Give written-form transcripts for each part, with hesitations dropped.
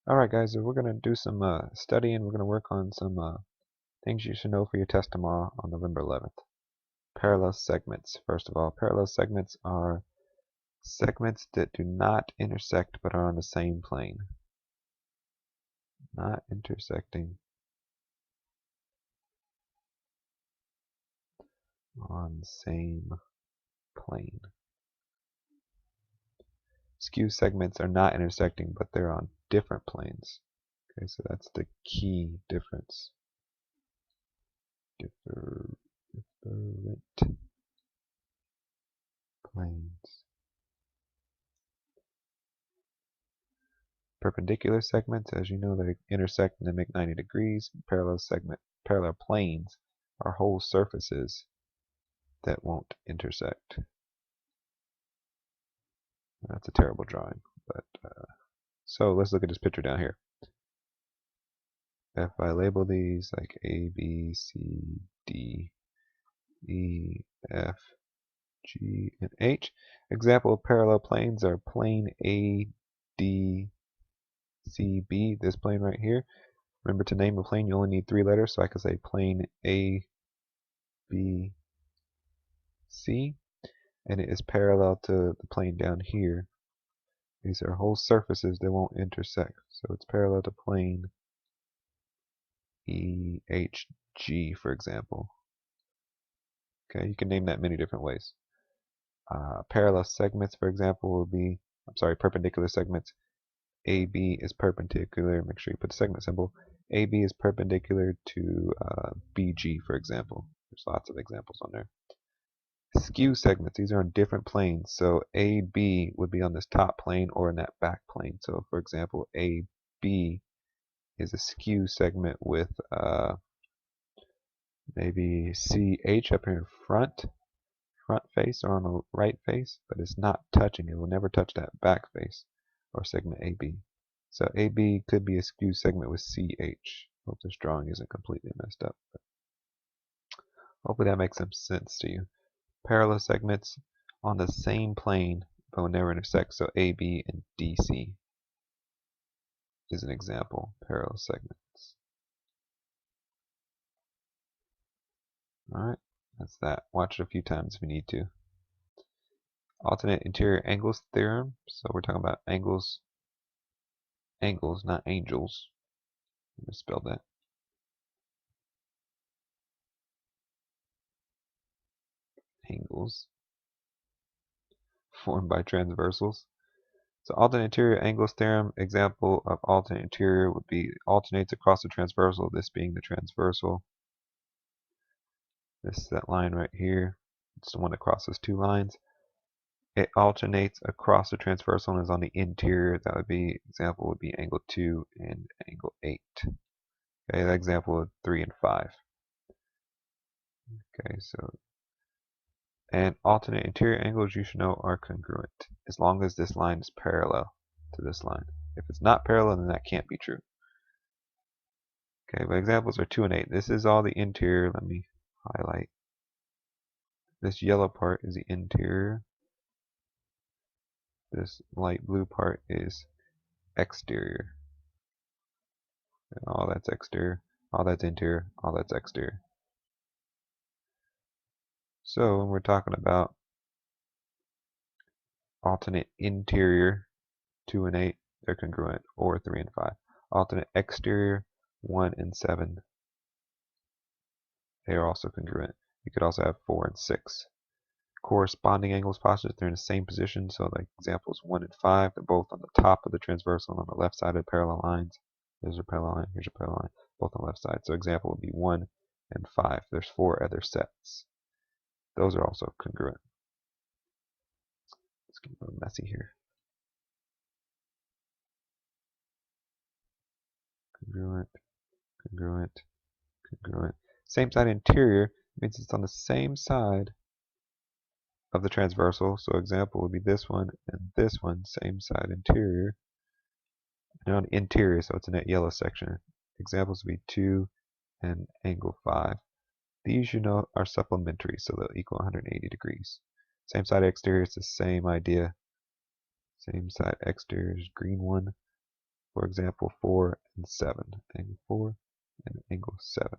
Alright guys, so we're going to do some studying. We're going to work on some things you should know for your test tomorrow on November 11th. Parallel segments. First of all, parallel segments are segments that do not intersect but are on the same plane. Not intersecting on same plane. Skew segments are not intersecting but they're on different planes. Okay, so that's the key difference. Different planes. Perpendicular segments, as you know, they intersect and they make 90 degrees. Parallel planes are whole surfaces that won't intersect. That's a terrible drawing, but so let's look at this picture down here. If I label these like A, B, C, D, E, F, G, and H, example of parallel planes are plane A, D, C, B, this plane right here. Remember, to name a plane you only need 3 letters, so I can say plane A, B, C, and it is parallel to the plane down here. These are whole surfaces that won't intersect, so it's parallel to plane EHG, for example. Okay, you can name that many different ways. Parallel segments, for example, will be, perpendicular segments. AB is perpendicular, make sure you put the segment symbol. AB is perpendicular to BG, for example. There's lots of examples on there. Skew segments, these are on different planes. So AB would be on this top plane or in that back plane. So for example, AB is a skew segment with maybe CH up here in front face or on the right face, but it's not touching. It will never touch that back face or segment AB. So AB could be a skew segment with CH. Hope this drawing isn't completely messed up. But hopefully that makes some sense to you. Parallel segments on the same plane but will never intersect. So AB and DC is an example. Parallel segments. Alright, that's that. Watch it a few times if you need to. Alternate interior angles theorem. So we're talking about angles, not angels. I misspelled that. Angles formed by transversals. So alternate interior angles theorem, example of alternate interior would be alternates across the transversal, this being the transversal. This is that line right here. It's the one that crosses 2 lines. It alternates across the transversal and is on the interior. That would be, example would be angle 2 and angle 8. Okay, that example of 3 and 5. Okay, so, and alternate interior angles you should know are congruent, as long as this line is parallel to this line. If it's not parallel, then that can't be true. Okay, but examples are 2 and 8. This is all the interior. Let me highlight. This yellow part is the interior. This light blue part is exterior. And all that's exterior, all that's interior, all that's exterior. So when we're talking about alternate interior, 2 and 8, they're congruent, or 3 and 5. Alternate exterior, 1 and 7, they are also congruent. You could also have 4 and 6. Corresponding angles postures, they're in the same position, so like examples 1 and 5, they're both on the top of the transversal on the left side of the parallel lines. There's a parallel line, here's a parallel line, both on the left side. So example would be 1 and 5. There's 4 other sets. Those are also congruent. Let's get a little messy here. Congruent, congruent, congruent. Same side interior means it's on the same side of the transversal. So example would be this one and this one, same side interior. And on interior, so it's in that yellow section. Examples would be 2 and angle 5. These you know are supplementary, so they'll equal 180 degrees. Same side exterior is the same idea. Same side exterior is green one. For example, 4 and 7. Angle 4 and angle 7.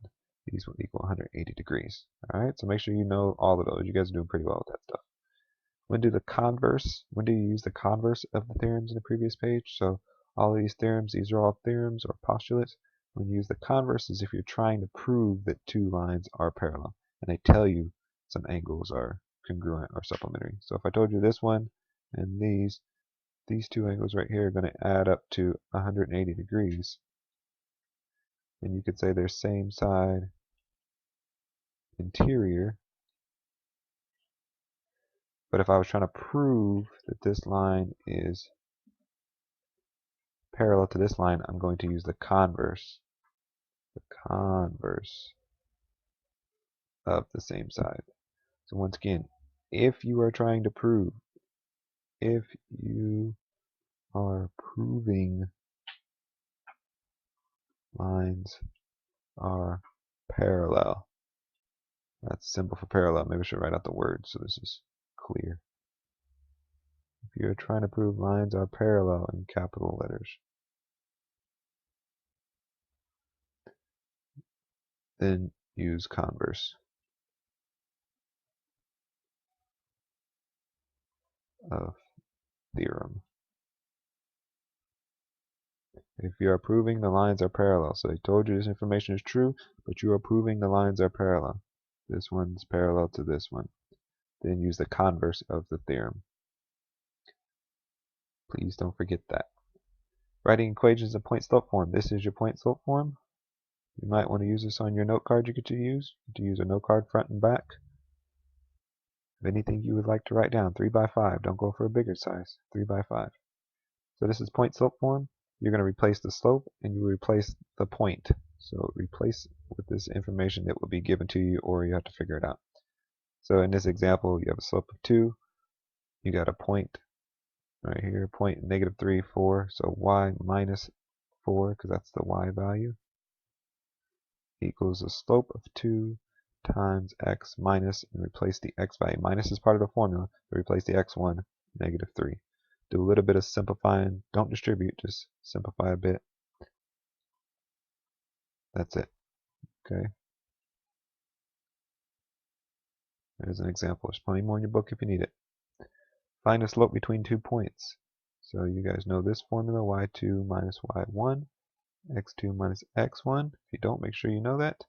These will equal 180 degrees. Alright, so make sure you know all of those. You guys are doing pretty well with that stuff. When do you use the converse of the theorems in the previous page? So all of these theorems, these are all theorems or postulates. When you use the converse is if you're trying to prove that two lines are parallel. And they tell you some angles are congruent or supplementary. So if I told you this one and these two angles right here are going to add up to 180 degrees, then you could say they're same side interior. But if I was trying to prove that this line is parallel to this line, I'm going to use the converse of the same side. So once again, if you are proving lines are parallel, that's simple for parallel. Maybe I should write out the word so this is clear. If you're trying to prove lines are parallel in capital letters, then use converse of theorem. If you are proving the lines are parallel, so they told you this information is true, but you are proving the lines are parallel. This one's parallel to this one. Then use the converse of the theorem. Please don't forget that. Writing equations in point-slope form. This is your point-slope form. You might want to use this on your note card you get to use. You get to use a note card front and back. If anything you would like to write down, 3 by 5. Don't go for a bigger size. 3 by 5. So this is point-slope form. You're going to replace the slope and you replace the point. So replace with this information that will be given to you, or you have to figure it out. So in this example, you have a slope of 2. You got a point right here, point -3, 4. So y minus 4, because that's the y value, equals the slope of 2 times x minus, and replace the x value. Minus is part of the formula, so replace the x1, -3. Do a little bit of simplifying. Don't distribute, just simplify a bit. That's it. Okay. There's an example. There's plenty more in your book if you need it. Find a slope between 2 points. So you guys know this formula, y2 minus y1, x2 minus x1. If you don't, make sure you know that.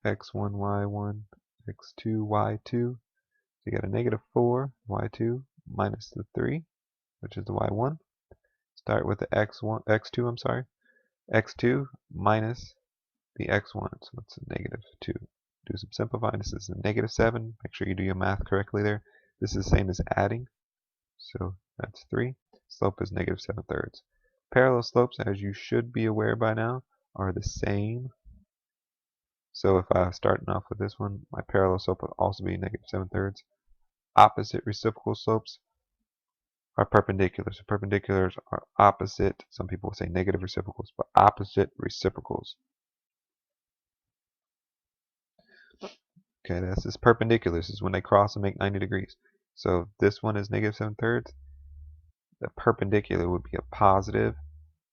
x1, y1, x2, y2. So you got a -4, y2, minus the 3, which is the y1. Start with the x2, x2 minus the x1, so it's a -2. Do some simplifying. This is a -7. Make sure you do your math correctly there. This is the same as adding, so that's 3. Slope is -7/3. Parallel slopes, as you should be aware by now, are the same. So if I was starting off with this one, my parallel slope would also be -7/3. Opposite reciprocal slopes are perpendicular. So perpendiculars are opposite. Some people will say negative reciprocals, but opposite reciprocals. Okay, this is perpendicular. This is when they cross and make 90 degrees. So if this one is -7/3, the perpendicular would be a positive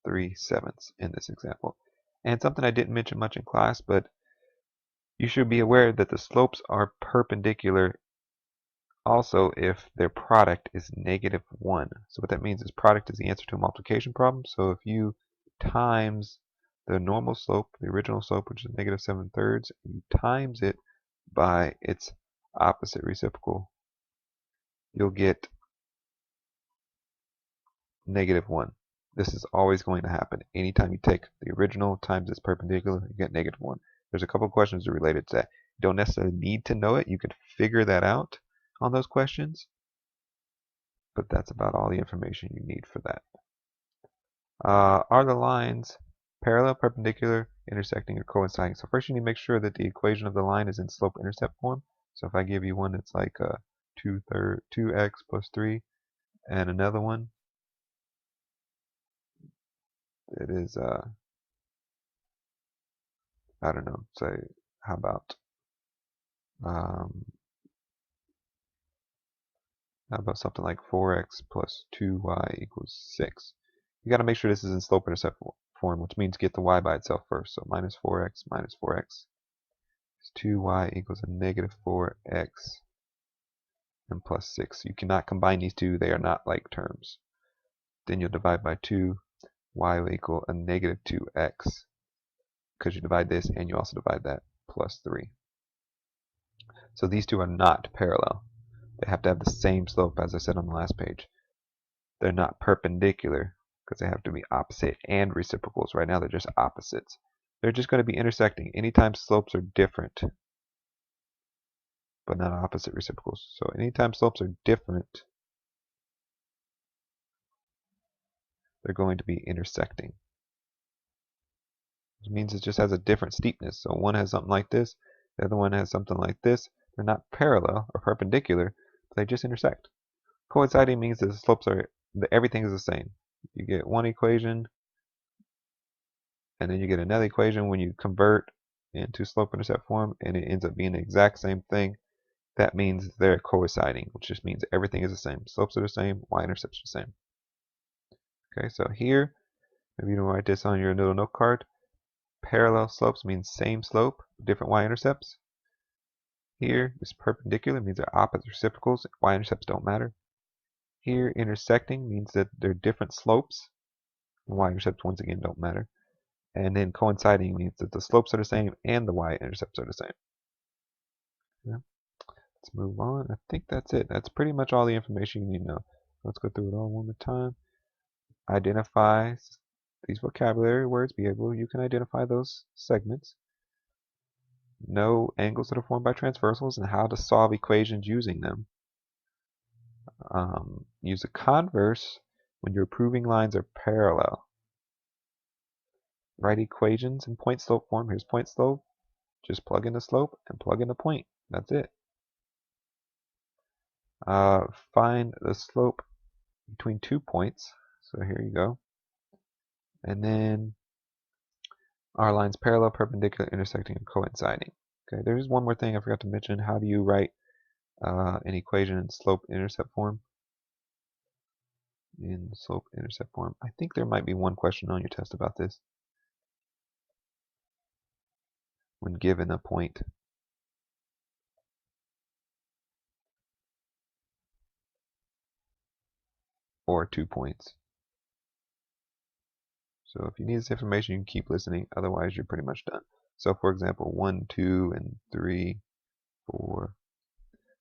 3/7 in this example. And something I didn't mention much in class, but you should be aware that the slopes are perpendicular also if their product is -1. So what that means is product is the answer to a multiplication problem. So if you times the normal slope, the original slope, which is -7/3, you times it by its opposite reciprocal, you'll get -1. This is always going to happen. Anytime you take the original times its perpendicular, you get -1. There's a couple questions related to that. You don't necessarily need to know it. You could figure that out on those questions. But that's about all the information you need for that. Are the lines parallel, perpendicular, intersecting, or coinciding? So first you need to make sure that the equation of the line is in slope-intercept form. So if I give you one that's like 2x plus 3, and another one that is, I don't know, say, how about something like 4x plus 2y equals 6. You got to make sure this is in slope-intercept form, which means get the y by itself first. So minus 4x minus 4x is 2y equals a negative 4x and plus 6. You cannot combine these two. They are not like terms. Then you'll divide by 2. Y will equal a negative 2x because you divide this and you also divide that plus 3. So these two are not parallel. They have to have the same slope as I said on the last page. They're not perpendicular because they have to be opposite and reciprocals. Right now they're just opposites. They're just going to be intersecting anytime slopes are different, but not opposite reciprocals. So anytime slopes are different, they're going to be intersecting. Which means it just has a different steepness. So one has something like this, the other one has something like this. They're not parallel or perpendicular, but they just intersect. Coinciding means that the slopes are, everything is the same. You get one equation, and then you get another equation when you convert into slope-intercept form, and it ends up being the exact same thing. That means they're coinciding, which just means everything is the same. Slopes are the same, y-intercepts are the same. Okay, so here, maybe you don't write this on your little note card. Parallel slopes means same slope, different y-intercepts. Here is perpendicular, means they're opposite reciprocals. Y-intercepts don't matter. Here, intersecting means that they're different slopes. Y-intercepts, once again, don't matter. And then coinciding means that the slopes are the same and the y-intercepts are the same. Yeah. Let's move on. I think that's it. That's pretty much all the information you need to know. Let's go through it all one more time. Identify these vocabulary words. You can identify those segments. Know angles that are formed by transversals and how to solve equations using them. Use a converse when you're proving lines are parallel. Write equations in point slope form. Here's point slope. Just plug in the slope and plug in the point. That's it. Find the slope between 2 points. So here you go. And then are lines parallel, perpendicular, intersecting, and coinciding? Okay, there's one more thing I forgot to mention. How do you write an equation in slope-intercept form? In slope-intercept form. I think there might be one question on your test about this. When given a point. Or 2 points. So if you need this information, you can keep listening. Otherwise, you're pretty much done. So for example, 1, 2, and 3, 4.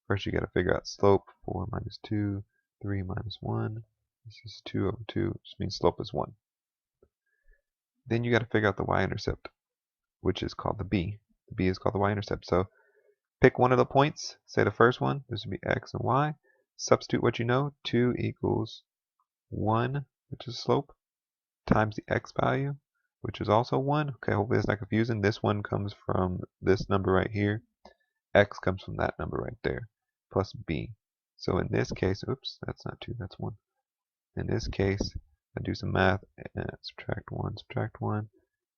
First, you got to figure out slope. 4 minus 2, 3 minus 1. This is 2 over 2, which means slope is 1. Then you got to figure out the y-intercept, which is called the b. The b is called the y-intercept. So pick one of the points. Say the first one. This would be x and y. Substitute what you know. 2 equals 1, which is slope, times the x value, which is also 1. Okay, hopefully it's not confusing. This one comes from this number right here. X comes from that number right there, plus b. So in this case, oops, that's not 2, that's 1. In this case, I do some math, and subtract 1,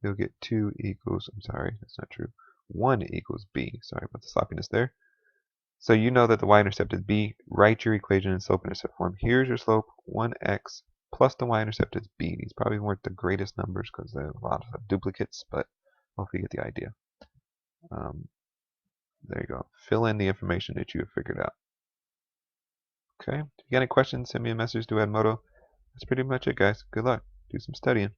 you'll get 2 equals, I'm sorry, that's not true, 1 equals b. Sorry about the sloppiness there. So you know that the y-intercept is b. Write your equation in slope-intercept form. Here's your slope, 1x, plus the y-intercept is b. These probably weren't the greatest numbers because there are a lot of duplicates, but hopefully you get the idea. There you go. Fill in the information that you have figured out. Okay. If you got any questions, send me a message to Edmodo. That's pretty much it, guys. Good luck. Do some studying.